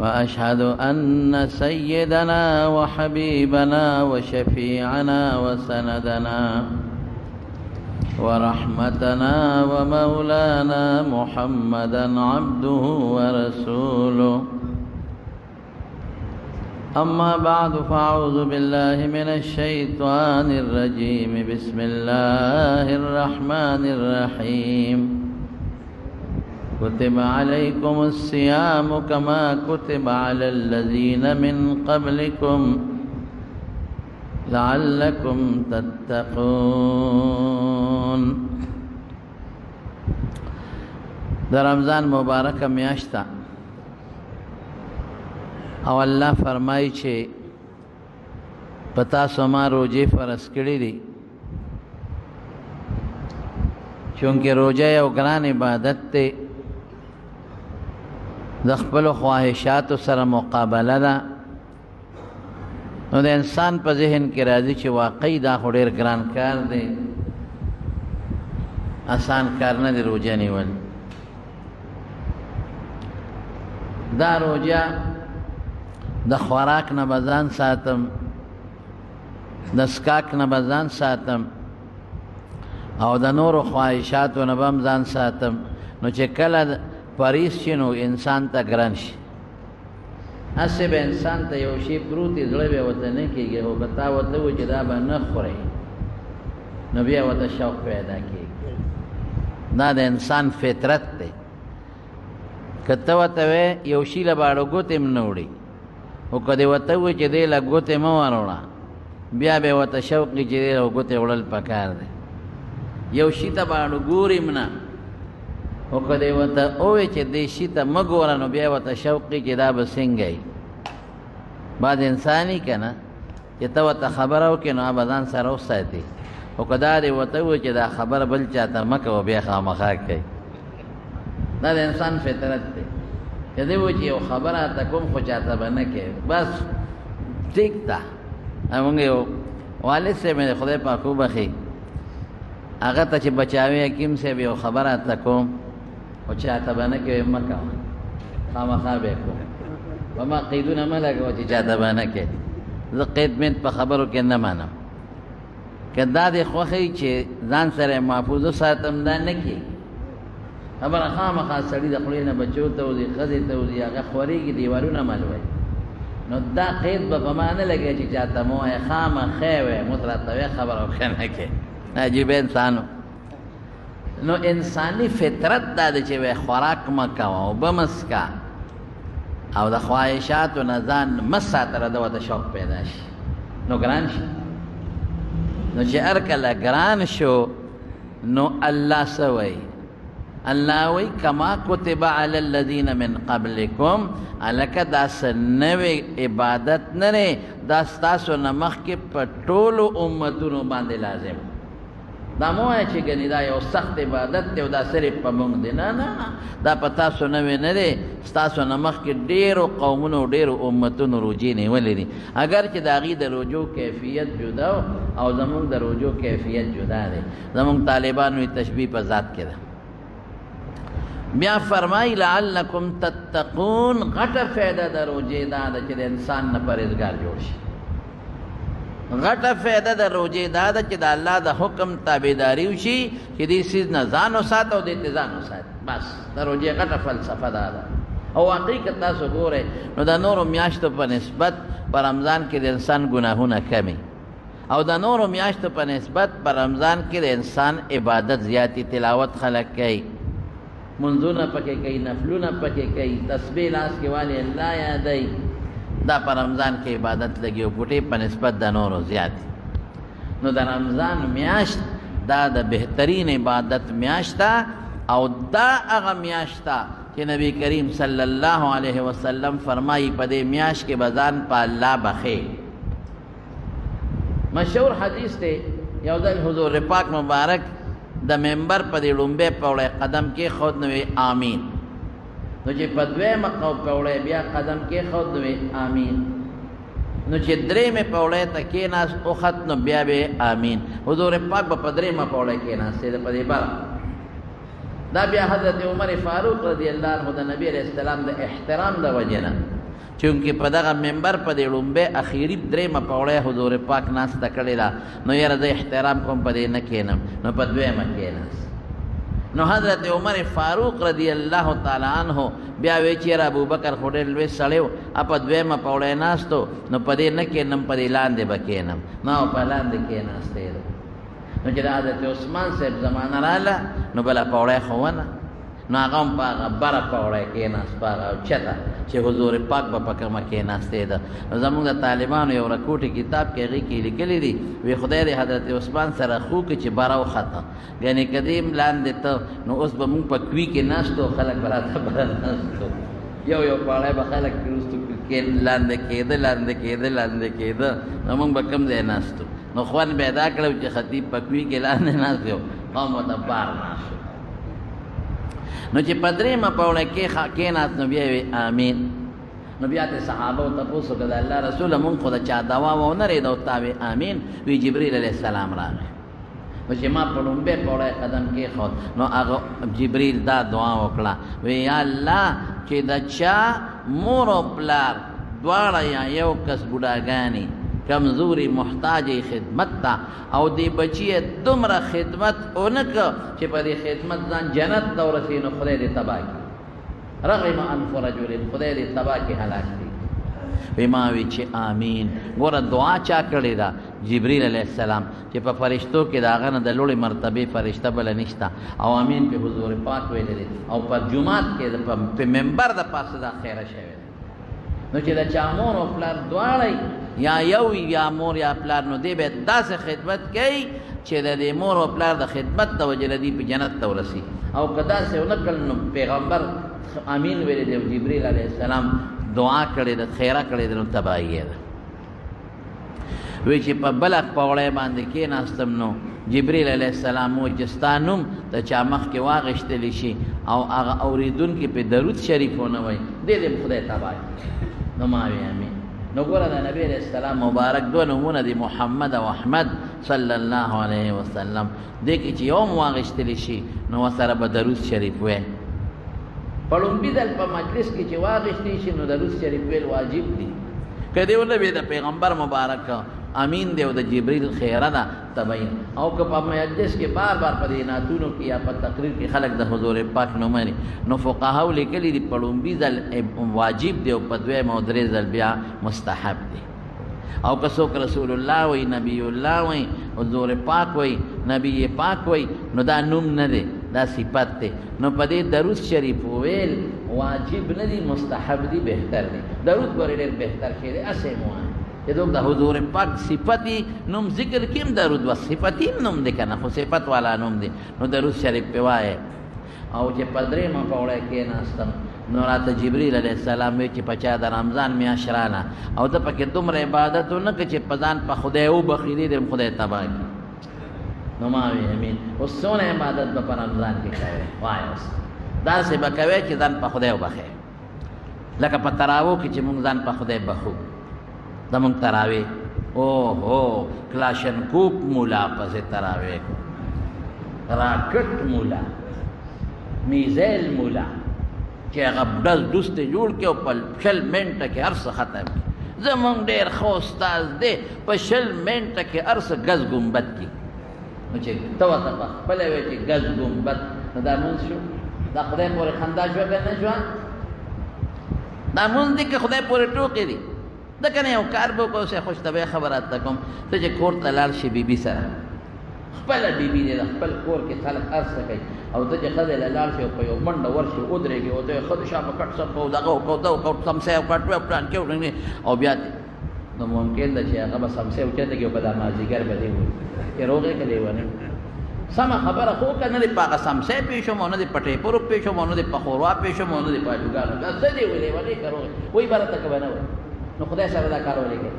وأشهد أن سيدنا وحبيبنا وشفيعنا وسندنا ورحمتنا ومولانا محمدا عبده ورسوله. أما بعد فأعوذ بالله من الشيطان الرجيم. بسم الله الرحمن الرحيم. كتب عليكم الصيام كما كتب على الذين من قبلكم لعلكم تتقون. در رمضان مبارک میاشتا او الله فرمایي چې پتا سما روزه فرض کړی دي، چونکه روزه یو ګران عبادت ته د خپل خواهشاتو سره مقابله ده. نو د انسان په ذهن کې راځي چې واقعي دا خو ډېر ګران کار دی، آسان کار نه دی روزه نیول. دا روزه د خوراک نه به ځان ساتم، د څښاک نه به ځان ساتم، او د نورو خواهشاتو نه به هم ځان ساتم. نو چې کله پریز شي نو انسان ته ګران شي. هسې به انسان ته یو شی پروت وي، زړه به ورته نه کېږي، خو که تا ورته ووایي چې دا به نه خورئ نو بیا ورته شوق پیدا کېږي. دا د انسان فطرت دی. که ته ورته وایې یو شي له باړه ګوتې هم نه وړي، خو که دې ورته ووایي چې دې له ګوتې مه وروړه، بیا به ورته شوق وي چې دې له ګوتې وړل پکار دی. یو شي ته باړه ګوري هم نه، او که دې ورته ووایي چې دې شي ته مه ګوره، نو بیا ورته شوق وي چې دا به څنګه وي. بعض انسان وي که نه چې ته ورته خبره وکړې نو هغه به ځان سره وساتي، خو که دا دې ورته ووایي چې دا خبره بل چا ته مه کوه، بیا خامخا کوي. دا د انسان فطرت دی. چې دې ووایي چې یو خبره ته کوم خو چاته به نه کوې، بس ټیک ده. زمونږ یو والد صاحب مې خدای پاک وبخي، هغه ته چې بچاوي حکیم صاحب یو خبره ته کوم خو چاته به نه کوې، مه کوه، خامخا به یې کوم. په ما قیدونه مه لګوه چې چاته به نه کوې. زه قید مید په خبرو کې نه منم. که دا دې خوښوي چې ځان سره محفوظ وساتم، دا نه کېږي. خبره خامخا سړي د خولې نه بچو ته وځي، ښځې ته وځي، هغه خورېږي، دیوالونه ملوي. نو دا قید به په ما نه لګوي چې چاته مه وایې، خامخا وایې، مو راته وایې خبره وکړه نه کوې. عجیب انسانو. نو انسانی فطرت دا دی چې وایي خوراک مه کوه، اوبه مه څښه، او د خواهشاتو نه ځان مه ساته، د ورته شوق پیدا شي نو ګران شي. نو چې هر کله ګران شو نو الله څه وایي؟ الله وایي کما کتب علی الذین من قبلکم. هلکه دا څه نوی عبادت نه دی، دا ستاسو نه مخکې په ټولو امتونو باندې لازم. دا مه وایه چې ګنې دا یو سخت عبادت دی او دا صرف په موږ دی. نه نه، دا په تاسو نوی نه دی، ستاسو نه مخکې ډېرو قومونو ډېرو امتونو روجې نیولې دي، اگر چې د هغې د روجو کیفیت جدا او زمونږ د روجو کیفیت جدا دی. زمونږ طالبانو تشبیه په ذات کې ده. بیا فرمایي لعلکم تتقون. غټه فایده د روجې دا ده چې د انسان نه پرهیزګار جوړ شي. غټه فایده د روجې دا ده چې د الله د حکم تابعداري وشي، چې دې څیز نه ځان وساته او دې ته ځان وساتي. بس د روجې غټه فلسفه دا ده. او واقعي که تاسو ګورئ نو د نورو میاشتو په نسبت په رمضان کې د انسان ګناهونه کمي، او د نورو میاشتو په نسبت په رمضان کې د انسان عبادت زیاتی. تلاوت خلق کوي، منځونه پکې کوي، نفلونه پکې کوي، تسبیح لاس کې والی الله یادوي. دا په رمضان کې عبادت لګي او ګوټې په نسبت د نورو زیات. نو د رمضان میاشت دا د بهترین عبادت میاشت ده، او دا هغه میاشت ده چې نبی کریم صلی الله علیه وسلم فرمایي په دې میاشت کې به ځان په الله بخې. مشهور حدیث دی، یو ځل حضور پاک مبارک د منبر په دې لومبې پوړی قدم کې خود نوې آمین. نو چې په دویمه پوړی بیا قدم کې خود نوې آمین. نو چې درېمې پوړی ته کېناست اوخت نو بیا به آمین. حضور پاک به په درېمه پوړی کېناستې ده په دې بره. دا بیا حضرت عمر فاروق رضی الله عنه د نبی علیہ السلام د احترام د وجې نه چونکه په دغه منبر په دې لومبه اخیری درېمه پوړی حضور پاک ناسته کړې ده نو یاره زه احترام کوم په دې نه کښېنم نو په دویمه کښېناست نو حضرت عمر فاروق رضی الله تعالی عنہ بیا وی چې ابوبکر خو ډېر لوی سړی و په دویمه پوړی ناستو نو په دې نه کښېنم په دې لاندې به کښېنم نو په لاندې کښېناستی ده نو چې د حضرت عثمان صاحب زمانه راغله نو بله پوړی خو ونه نو هغه هم په هغه بره پوړی کښېناست په هغه چته چې حضور پاک به په کومه کښېناستی ده زمونږ د طالبانو یو رکوټي کتاب کې هغې کې لیکلي دي وی خدای د حضرت عثمان سره خو کې چې بره وخته ګنې که دې هم لاندې ته نو اوس به مونږ په کوي کې ناستو خلک به راته بره ناستو یو پوړی به خلک وروستو لاندې کېده نو مونږ به کوم ځای ناستو نو خوند به یې دا کړی چې خطیب په کوي کې لاندې ناست یو قوم ورته بار ناست نو چې په درېیمه پوړی کښېناست نو بیا یې آمین نو بیا ته صحابه تپوس وکړه د الله رسوله مونږ خو د چا دوا ونه رېده او تا وې آمین وی جبریل علیه السلام راغی نو چې ما په لومبی پوړی قدم کېښود نو هغه جبریل دا دعا وکړه وی یا الله چې د چا مور او پلار دواړه یا یو کس بوډاګانې کمزوری محتاجی خدمت تا او دی بچی دومره خدمت اونکه چې په دې خدمت ځان جنت ته ورسي نو خدای دې تباه کړي رغم انف رجل خدای دې تباه کړي هلاک کړي وی ما وی چې آمین ګوره دعا چا کړې ده جبریل علیه السلام چې په فرشتو کې د هغه نه د لوړې مرتبې فرشته بله نشته او امین په حضور پاک ویلی دی او په جومات کې په منبر د پاسه دا خیره شوی دی نو چې د چا مور او پلار دواړی یا یو یا مور یا پلار نو دی به داسې خدمت کوي چې د دې مور او پلار د خدمت د وجې نه دی په جنت ته ورسي او که داسې ونه کړل نو پیغمبر امین ویلی دی جبریل علیه السلام دعا کړې ده خیره کړې ده نو تباهي ده وی چې په بله پوړی باندې کېناستم نو جبریل علیه السلام وایي چې ستا نوم د چا مخکې واغېښتلی شي او هغه اورېدونکي پې درود شریف ونه وایي دې دې خدای تباه کړي نو ما وی امین نو ګوره د نبی علیه السلام مبارک دوه نومونه دي محمد او احمد صلی الله علیه وسلم دې کې چې یو هم واغېښتلی شي نو ورسره به درود شریف وایي په لومبي ځل په مجلس کې چې واغېښتی شي نو درود شریف ویل واجب دي که دې ونه وي د پیغمبر مبارک امین دی او د جبریل خیره ده تبین او که په مجلس کې بار بار په دې نعتونو کې یا په تقریر کې خلک د حضور پاک نومني نو فقهاو لیکلي دي په لومبي ځل واجب دی او په دویم او درې ځل بیا مستحب دی او که څوک رسول الله وی نبی الله وی حضور پاک وی نبی پاک وی نو دا نوم نه دی دا صفت دی نو په دې درود شریف ویل واجب نه دی مستحب دی بهتر دی درود ګورې ډېر بهتر شی دی اسې مو چې دوک د حضور پاک صفتی نوم ذکر کیم درود و صفتی نوم دی که نه خو صفت والا نوم دی نو درود شریف پې وایه او چې په درېیمه پوړی کېناستم نو راته جبریل علیه السلام وی چې په چا د رمضان میاشت رانه او ده پکې دومره عبادت ونه که چې په ځان په خدای وبخي دې هم خدای تباه کړي نو ما وی امین اوس څونه عبادت به په رمضان کې کوې وایه اوس داسې به کوې چې ځان په خدای وبخې لکه په تراوو کې چې مونږ ځان په خدای بخو زمونږ تراویح اوهو کلاشنکوپ مولا پسې تراویح راکټ مولا میزیل مولا چې هغه ډز ډوستې جوړ کړي او په 20 منټه کې هر څه ختم کړي زمونږ ډېر ښه استاذ دی په 20 منټه کې هر څه ګز ګمبد کړي نو چې ته ورته په خپله وایې چې ګز ګمبد نو دا مونځ شو دا خدای پورې خندا شوه که نه شوه دا مونځ دی که خدای پورې ټوکې دي ده که نه یو کار به وکړو اوس یې خوشطبعه خبرات ته کوم ته چې کور ته لاړ شي بیبي سره خپله بیبي دی د خپل کور کې خلک هر څه کوي او ته چې ښځې له لاړ شي او په یو منډه ورشي ودرېږي او ته یې ښه د شا په کټ سپ او دغه وکړو ده وکړو سمسی وکړ ټوپ ټانکې وکړې او بیا نو ممکن ده چې هغه به سمسی اوچته کړي او په دا مازدیګر به دې وایي چې روغې که لیونې سمه خبره خو که نه دې په هغه سمسی پېښ شوم او نه دې په ټیپرو پېښ شوم او نه دې په ښوروا پېښ شوم او نه دې په الوګانو دا څه دې وایي لیونې که روغې وایي به راته که به نه وایي نو خدای سره دا کار ولې کوي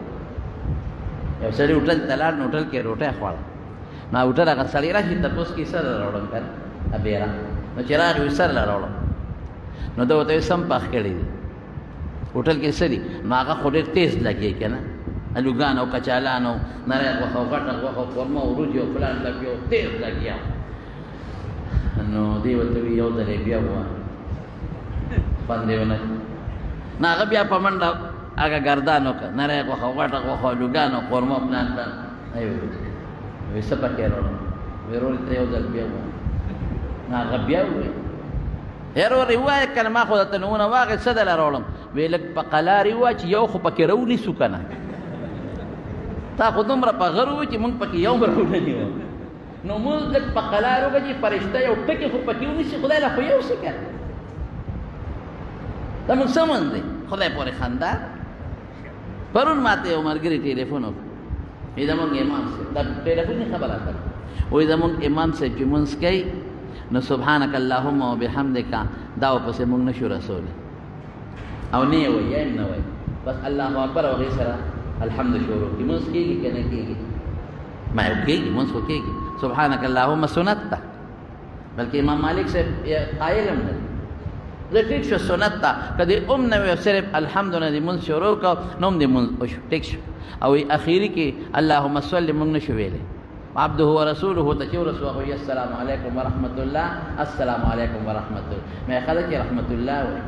یو سړي هوټل ته لاړ نو هوټل کې روټۍ خوړه نو هوټل هغه سړی راشي تپوس کې سر راوړم که نه بیره نو چې راغی وایي سر له راوړم نو ده ورته وایي سم پخ کړي دي هوټل کې څه دي نو هغه خو ډېر تیز لګي که نه الوګان او کچالان او نری غوښه او غټه غوښه او قورمه او وریجې او فلان لګي او تیز لګیا نو دې ورته وایي یو ځل یې بیا ووایه خوند یې ونه نو هغه بیا په منډه هغه ګردان وکړه نری غوښه غوټه غوښه لوګان او قورمه پلان وایي څه پکې راوړم وایي ورور ته یو ځل بیا ووایه نو هغه بیا ووایي هر ورې ووایه که نه ما خو درته نومونه واخېست څه دله راوړم وایي لږ په قلار یې ووایه چې یو خو پکې راونیسو که نه تا خو دومره په غر ووایي چې مونږ پکې یو راونیو نو مونږ لږ په قلار وکړه چې فرشته یو ټکي خو پکې ونیسي خدای له خو یو شي که دا مونږ څه مونځ دی خدای پورې خندا پرون ماته یو ملګري ټلیفون وکړ وایي زمونږ امام صاحب دا ټلیفوني خبره کړه وایي زمونږ امام صاحب چې مونځ کوي نو سبحانک اللهم وبحمدک دا ورپسې مونږ نشو رسولی او نه یې وایي یا یې نه وایي بس الله اکبر او هغې سره الحمد شروع کړي مونځ کېږي که نه کېږي ما یو کېږي مونځ خو کېږي سبحانک اللهم سنت ته بلکې امام مالک صاحب قایل هم دی زه ټیک شو سنت ته که دې نه وي صرف الحمد نه دې مونځ شروع کړه نو هم دې مونځ وشو ټیک شو او اخري کې اللهم صل مونږ نشو ویلی عبده ورسوله ته چې ورسوه وایي السلام علیکم ورحمت الله السلام علیکم ورحمت الله مې ښځه چې رحمت الله وایي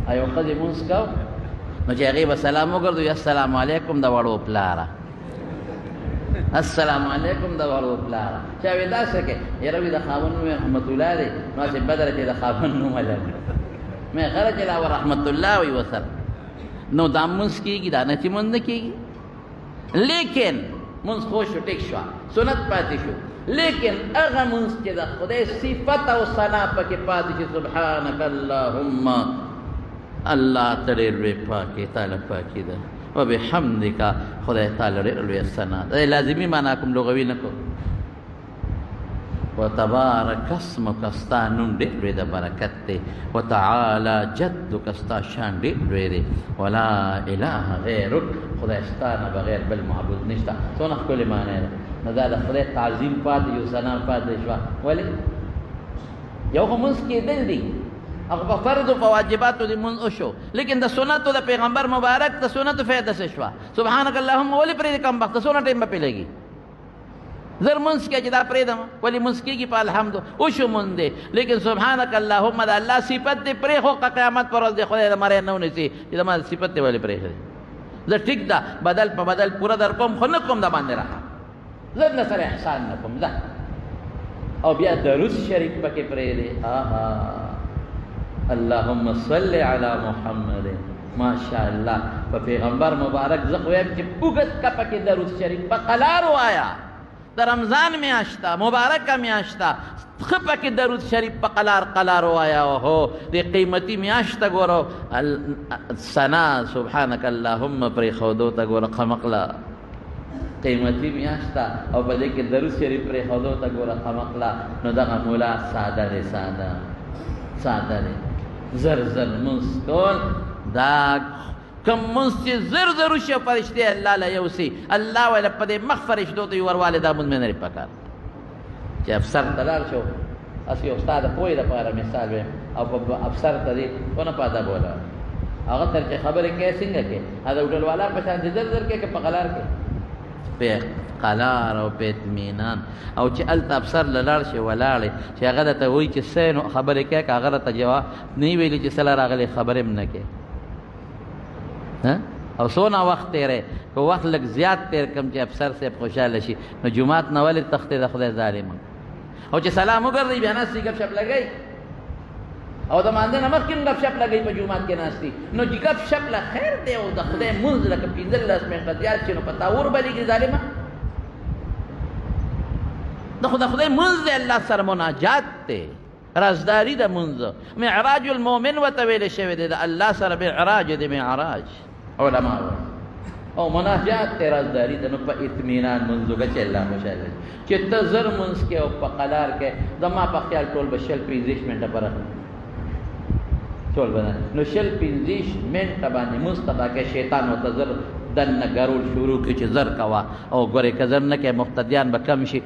او یو ښځې مونځ کو نو چې هغې به سلام وګرځو السلام علیکم د وړو پلاره السلام علیکم د وړو پلاره چا وایي دا څه کوې یاره وایي د خاوند نوم رحمت الله دی نو هسې بدره چې د خاوند نومه لري مې ښځه چې دا رحمت الله وایي ورسره نو دا مونځ کېږي دا نه چې مونځ نه کېږي لیکن مونځ خو شو ټیک شوه سنت پاتې شو لیکن هغه مونځ چې د خدای صفت او ثنا پکې پاتې شي سبحانک اللهم الله ته ډېر لوی پاکې تعالی پاکي ده وبحمدک خدای تعالی ډېر لوی ثنا ده لازمي معنا کوم لغوي نه کوم وتبارک اسمک ستا نوم ډېر لوی د برکت دی وتعالی جدک ستا شان ډېر لوی دی ولا اله غیرک خدای ستا نه بغیر بل معبود نشته څونه ښکلې معنی ده نو دا د خدای تعظیم پاتې یو ثنا پاتې شوه ولې یو خو مونځ کېدل دي هغه په فرض او په واجباتو دې مونځ وشو لیکن د سنتو د پیغمبر مبارک د سنتو فایده څه شوه سبحانک اللهم ولې پرېږدې کم وخته څونه ټایم به پې لګي زر مونځ کې چې دا پرېږدم ولې مونځ کېږي په الحمدو وشو مونځ دی لیکن سبحانک اللهم د الله صفت دې پرېښو که قیامت پر ورځ د خدای د مرۍ نه ونیسي چې زما صفت دې ولې پرېښدې زه ټیک ده بدل په بدل پوره در کوم خو نه کوم د باندې رحم زه نه سره احسان نه کوم ځه او بیا درود شریف پکې پرېږدې اللهم صل علی محمد ماشاء الله په پیغمبر مبارک زه خو یم چې اوږد کا پکې درود شریف په قلار ووایه د رمضان میاشته مبارکه میاشته ښه پکې درود شریف په قلار قلار ووایه هو د قیمتي میاشته ګوره ثنا سبحانک اللهم پرېښودو ته ګوره قمقله قیمتي میاشته او په دې کې درود شریف پرېښودو ته ګوره قمقله نو دغه مولا ساده دی ساده دی زر زر مونځ کول دا کوم مونځ چې زر زر وشي او فرشتې الله له یوسي الله ویله په دې مخ فرشتو ته وروالی دا مونځ مې نه لري پکار چې افسر ته لاړ شو هسې یو ستا د پوهې دپاره مثال ویم او په افسر ته دې ونه په ادب ولاړ هغه تر چې خبرې کوې څنګه کوې هغه هوټلوالا په شان چې زر زر کوې که په قلار کې په قلار او په اطمینان او چې هلته افسر له لاړ شي ولاړې چې هغه درته وایي چې څه نو خبرې کوې که هغه راته جواب نه ویلي چې سله راغلی خبرې هم نه کوې او څونه وخت تېری که وخت لږ زیات تېر کړم چې افسر صاحب خوشحاله شي نو جومات نه ولې تښتې د خدای ظالمه او چې سلام وګرځئ بیا ناستې ګپ شپ لګئ او د مانځه نه مخکې هم ګپ شپ لګئ په جومات کې ناستې نو چې ګپ شپ له خیر دی او د خدای مونځ لکه 15 منټه زیات شي نو په تا وربلېږي ظالمه د خدای مونځ دی الله سره مناجات دی رازداري د مونځ معراج المؤمن ورته ویلی شوی دی د الله سره معراج دی معراج علما او مناجات دی رازداري ده نو په اطمینان مونځ وکړه چې الله خوشحاله چې ته زر مونځ کې او په قلار کې زما په خیال ټول به 15 منټه پر ټول به نو 15 منټه باندې مصطفی کې شیطان ورته زر دننه ګرول شروع کړي چې زر کوه او ګورې که زر نه کوې مقتدیان به کم شي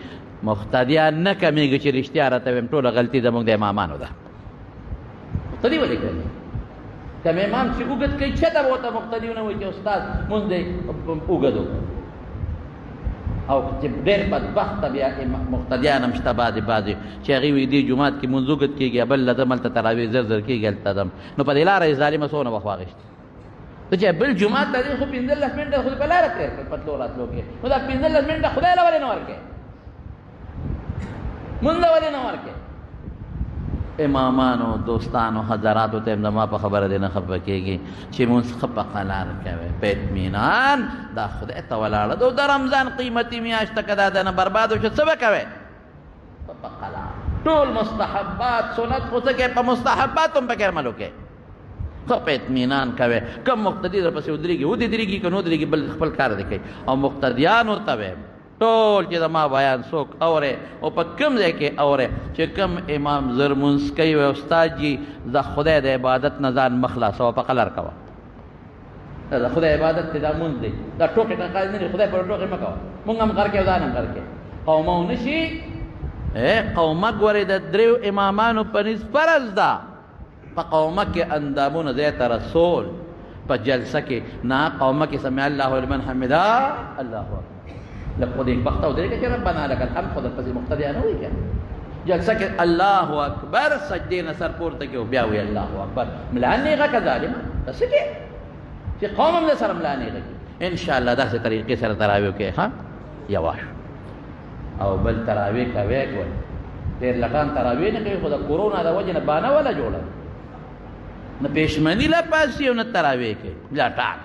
مقتدیان نه کمیږي چې رښتیا راته ویم ټوله غلطي زموږ د امامانو ده مقتدي ولې کوي کوم امام چې اوږد کوي چېرته به ورته مقتدي ونه وایي چې استاد مونځ دی اوږد وکړه او چې ډېر بدبخته بیا مقتدیان هم شته بعضې چې هغې وایي دې جومات کې مونځ اوږد کېږي بل له ځم هلته تراویح زر زر کېږي هلته ځم نو په دې لاره یې ظالمه څونه وخت واخېستې ته چې بل جومات ته ځې خو 15 منټه خو دې په لاره تېر کړل په تلو راتلو کې نو دا 15 منټه خدای له ولې نه ورکړې مونځ له ولې نه ورکړې امامانو دوستانو حضراتو ته هم زما په خبره دې نه خفه کېږي چې مونځ ښه په قلار کوئ په اطمینان دا خدای ته ولاړه ده د رمضان قیمتي میاشت که دا دنه برباد وشو څه به کوئ په قلار ټول مستحبات سنت خو څه کوئ په مستحبات هم پکې عمل وکړئ ښه په اطمینان کوئ کم مقتدي درپسې ودرېږي ودرېږي که نه ودرېږي بل خپل کار دې کوي او مقتدیانو ته ویم ټول چې زما بیان څوک اورې او په کوم ځای کې اورې چې کوم امام زر مونځ کوي وی استاد جي د خدای د عبادت نه ځان مه خلاصوه په قلر کوه د خدای عبادت دی دا مونځ دی دا ټوکې ټکال نه دی خدای پر ټوکې مه کوه مونږ هم غر کې او ځان هم غر کې قومه ونشي قومه ګورې د دریو امامانو په نس فرض ده په قومه کې اندامونه ځای ته رسول په جلسه کې نه قومه کې سمع الله لمن حمده الله اکبر لب خود ایک بختہ ادھر کہ ربنا لک الحمد خود پس مقتدیان ہوئی کیا جلسہ کہ اللہ اکبر سجدے نہ سر پور تک بیا ہوئی اللہ اکبر ملانے کا ظالم بس کہ کہ قوم نے سر ملانے کا انشاءاللہ دا سے طریقے سے تراویح کے ہاں یواش او بل تراویح کا ویک ول دیر لگان تراویح نے کہ خدا کورونا دا وجہ نہ بانا والا جوڑا نہ پیشمنی لا پاسی نہ تراویح کے لا ٹاک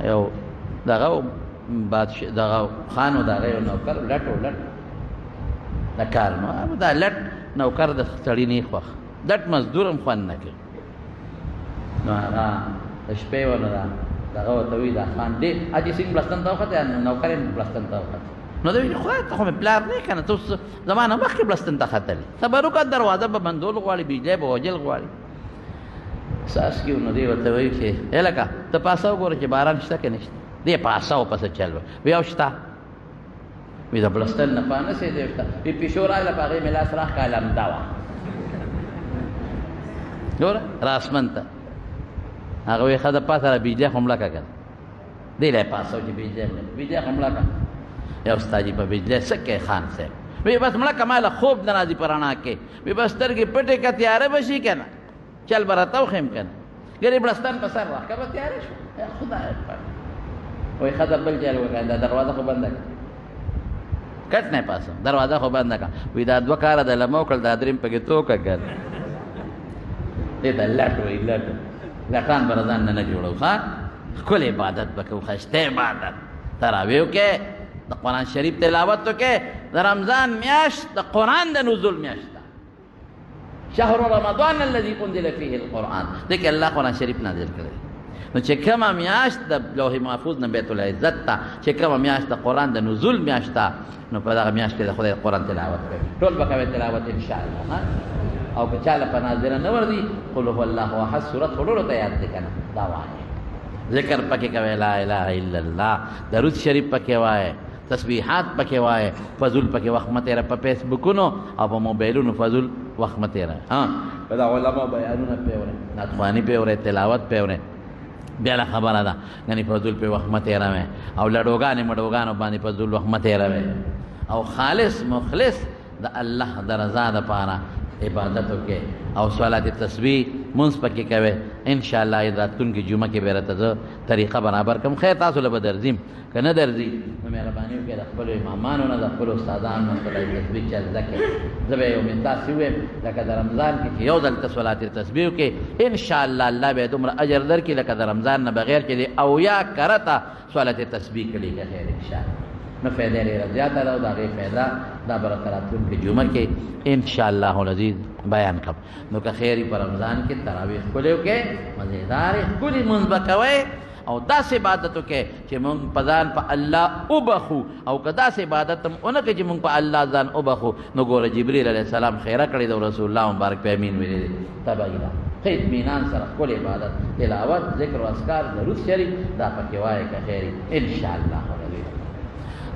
یو دا بادشاہ دغه خان او دغه نوکر لټو لټ د کار نو دا لټ نوکر د سړی نه خوښ لټ مزدور هم خوند نه کوي نو هغه شپې ولا دغه ورته وي دا خان دې اجي سینګ بلستان ته وخته نوکر یې بلستان ته وخته نو دوی خو ته خو پلار نه کنه تو زمانه مخکې بلستان ته خطلې صبرو کا دروازه به بندول غواړي بجلی به وجل غواړي ساس کیو نو دی ورته وایي چې الکه ته پاسه وګوره چې باران شته که نشته دې پاساو پسې چل وی او شته وی د بلستان نه پانه سي دی شته وی پیشو راغله په هغې مې لاس راخ کا لمده وه ګوره راسمن ته هغه وی ښه د پاسه را بجلی خو مړه که که دې لا یې پاسو چې بجلی خو مړه که یا استاد جي په بجلی څه کوې خان صاحب وی بس مړه که ما له خوب نه راځي په رڼا کې وی بس سترګې پټې که تیاره به شي که نه چل به راته وښیم که نه ګرې بلستان په سر راخ که به تیاره شو خدای پاک وی خطر بل چل وکړه دا دروازه خو بنده کړه کټ نه پاسه دروازه خو بنده کړه وی دا دوه کاره د لمه وکړل دا درېم پکې توکه کړ دې ته لټ وی لټ لټان به ځان نه جوړو ښه ښکلی عبادت به کوو ښایسته عبادت تراویح وکړې د قرآن شریف تلاوت وکړې د رمضان میاشت د قرآن د نزول میاشت ده شهر رمضان الذي انزل فيه القرآن دې کې الله قرآن شریف نازل کړی نو چې کومه میاشت د لوح محفوظ نه بیت العزت ته چې کومه میاشت د قرآن د نزول میاشت ته نو په دغه میاشت کې د خدای قرآن تلاوت کوي ټول به کوئ تلاوت انشاءالله او که چا له په ناظره نه ورځي قل هو الله احد صورت خو ټولو ته یاد دی که نه دا وایې ذکر پکې کوئ لا اله الا الله درود شریف پکې وایې تسبیحات پکې وایې فضول پکې وخت مه تېره په فیسبوکونو او په موبایلونو فضول وخت مه تېره په د علماو بیانونه پې اورئ نعتخواني پې اورئ تلاوت پې اورئ بیا له خبره ده یعنې فضول پې وخت مه تېروئ او لډوګانې مډوګانو باندې فضول وخت مه تېروئ او خالص مخلص د الله د رضا دپاره عبادت وکړئ او صلات تسبیح مونځ پکې کوئ انشاءالله راتلونکي جمعه کې به راته زه طریقه برابر کړم خیر تاسو له به درځیم که نه درځي نو مهرباني وکړئ د خپلو امامانو نه د خپلو استادانو نه صلات تسبیح چې زده کړئ زه به یو داسې ووایم لکه د رمضان کې چې یو ځل ته صلات تسبیح وکړې انشاءالله الله به یې دومره اجر درکړي لکه د رمضان نه بغیر چې د اویا کرته صلات تسبیح کړي که خیر انشاءالله نو فایده ډېره زیاته ده او د هغې فایده دا به راته راتلونکي جمعه کې انشاءالله العزیز بیان کړم نو که خیر په رمضان کې تراویح ښکلې وکړئ مزېدارې ښکلې مونځ به کوئ او داسې عبادت وکړئ چې مونږ په ځان په الله وبخو او که داسې عبادت هم ونه کړئ چې مونږ په الله ځان وبخو نو ګوره جبریل علیه السلام خیره کړې ده او رسول الله مبارک په امین ویلې دی تبعی ده ښه اطمینان سره ښکلې عبادت تلاوت ذکر و اذکار درود شریف دا پکې وایئ که خیر انشاءالله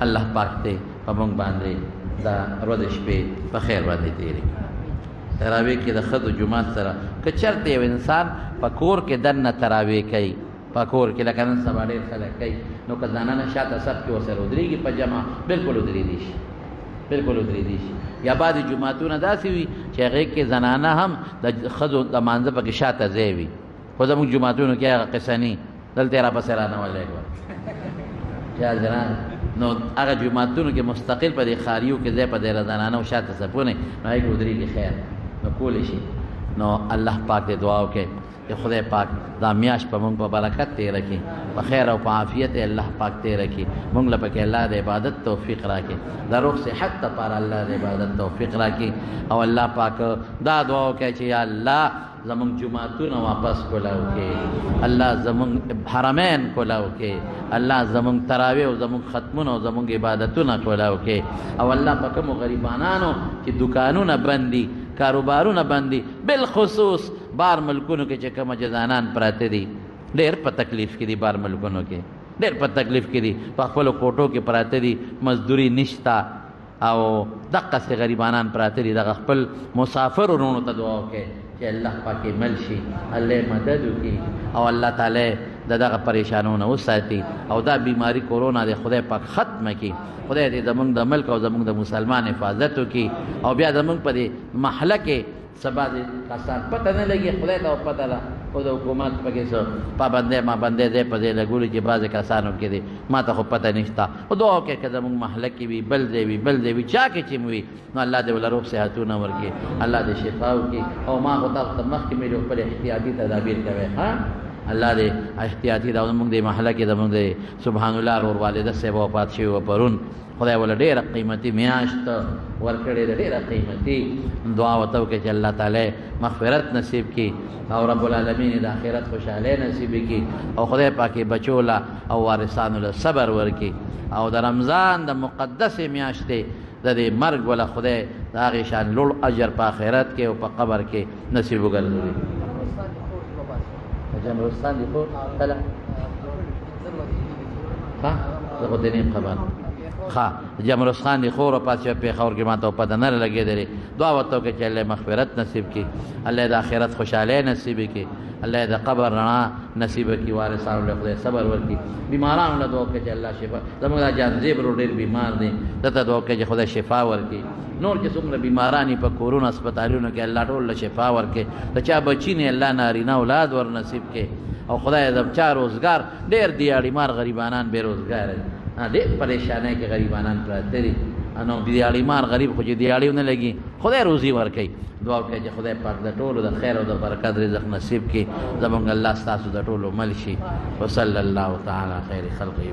الله پاک دې په موږ باندې دا ورځې شپې په خیر باندې تېرې تراویح کې د ښځو جومات سره که چېرته یو انسان په کور کې دننه تراویح کوي په کور کې لکه نن سبا ډېر خلک کوي نو که زنانه شاته صف کې ورسره ودرېږي په جمع بالکل ودرېدی شي، بالکل ودرېدی شي. یا بعضې جوماتونه داسې وي چې هغې کې زنانه هم د ښځو د مانځه پکې شاته ځای وي، خو زموږ جوماتونو کې هغه قصه نی، دلته یې راپسې رانولی کړه چې حاضران. نو هغه جوماتونو کې مستقل په دې ښاریو کې ځای په دی زنانه او شاته صفونه نو هغې کې ودرېږي خیر نو کولی شي. نو الله پاک دې دعا وکړي چې خدای پاک دا میاشت په مونږ په برکت تېره کړي، په خیر او په عافیت یې الله پاک تېره کړي، مونږ له پکې الله د عبادت توفیق راکړي، د روح صحت دپاره الله د عبادت توفیق راکړي. او الله پاک دا دعا وکړي چې یا الله زمونږ جماعتونه واپس کولاو کې، الله زمونږ حرمین کولاو کې، الله زمونږ تراویح او زمونږ ختمونه او زمونږ عبادتونه کولاو کې. او الله په کومو غریبانانو چې دکانونه بندي، کاروبارونه بندي، بالخصوص بار ملکونو کې چې کومه جزانان پراته دي، ډېر په تکلیف کې دي، بار ملکونو کې ډېر په تکلیف کې دي، په خپلو کوټو کې پراته دي، مزدوري نشته او دقسې غریبانان پراته دي. دغه خپل مسافر ورونو ته دعا وکړئ چې الله پاکې مل شي، الله مدد وکړي او الله تعالی د دغه پریشانونه وساتي او دا بیماری کورونا د خدای پاک ختمه کړي. خدای دې زمونږ د ملک او زمونږ د مسلمان حفاظت وکړي. او بیا زمونږ په دې محله کې سبا دې کسان پته نه لګي، خدای ته پته ده، خو د حکومت پکې څه پابندۍ مابندۍ ځای په ځای لګولي چې بعضې کسانو کې دي، ما ته خو پته نشته. خو دعا وکړئ که زمونږ محله کې وي، بل ځای وي، بل ځای وي، چا کې چې وي، نو الله دې ولروغ صحتونه ورکړي، الله دې شفا وکړي. او ما خو تاسو ته مخکې مې خپل احتیاطي تدابیر کوئ، ها الله دې احتیاطي دا زمونږ د محله کې زمونږ د سبحان الله ورور والده صاحب وفات شوي و پرون، خدای ولا ډېره قیمتي میاشت ورکړې ده، ډېره قیمتي. دعا ورته وکړئ چې الله تعالی مغفرت نصیب کړي او رب العالمین د آخرت خوشحالۍ نصیب کړي او خدای پاکې بچو له او وارثانو له صبر ورکړي او د رمضان د مقدسې میاشتې د دې مرګ ولا خدای د هغې شان لوړ اجر په آخرت کې او په قبر کې نصیب وګرځوي. جمرستان دی خو کله ها زه خو دې نه خبر ها جمرستان دی خو پاتې پیښور کې ماته پته نه لګېدلې. دعا ورته وکړئ چې الله مغفرت نصیب کړي، الله د آخرت خوشحالۍ نصیب کړي، الله د قبر رڼا نصیب کړي، وارثانو له خدای صبر ورکړي، بیمارانو له دعا وکړئ چې الله شفا. زموږ دا جانزیب ورور ډېر بیمار دی، دته دعا وکړئ چې خدای شفا ورکړي. نور چې څومره بیماران په کورونا هسپتالونو کې الله ټول له شفا ورکړي، د چا بچي نه الله نارینه اولاد ور نصیب کړي او خدای د چا روزګار ډېر دیاړي مار غریبانان بې روزګار دي، ډېر پریشانۍ کې غریبانان پراته دي. نو دیاړي مار غریب خو چې دیاړي نه لګي خدای روزي ورکوي. دعا وکړئ چې خدای پاک د ټولو د خیر او د برکت رزق نصیب کړي، زموږ الله ستاسو د ټولو مل شي. وصلی الله تعالی خیر خلقه.